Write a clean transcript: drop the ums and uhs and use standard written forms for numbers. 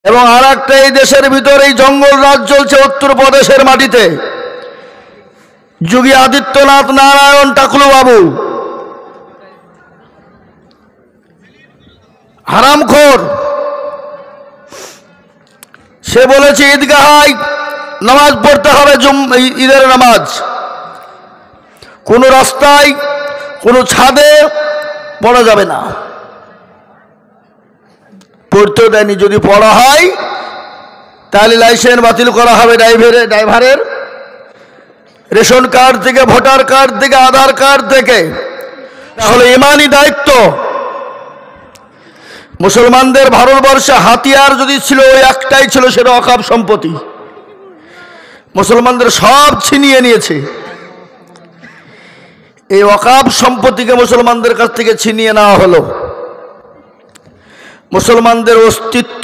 এবং আর একটা এই দেশের ভিতরে এই জঙ্গল রাজ চলছে উত্তরপ্রদেশের মাটিতে। যোগী আদিত্যনাথ নারায়ণ টাকলু বাবু হারামখোর, সে বলেছে ঈদগাহায় নামাজ পড়তে হবে, ঈদের নামাজ। কোনো রাস্তায় কোনো ছাদে পড়া যাবে না, পড়তেও দেয়নি। যদি পড়া হয় তাহলে লাইসেন্স বাতিল করা হবে ড্রাইভারের, রেশন কার্ড থেকে, ভোটার কার্ড থেকে, আধার কার্ড থেকে। তাহলে ইমানি দায়িত্ব। মুসলমানদের ভারতবর্ষে হাতিয়ার যদি ছিল ওই একটাই ছিল, সেটা ওয়াকফ সম্পত্তি। মুসলমানদের সব ছিনিয়ে নিয়েছে। এই ওয়াকফ সম্পত্তিকে মুসলমানদের কাছ থেকে ছিনিয়ে নেওয়া হলো। মুসলমানদের অস্তিত্ব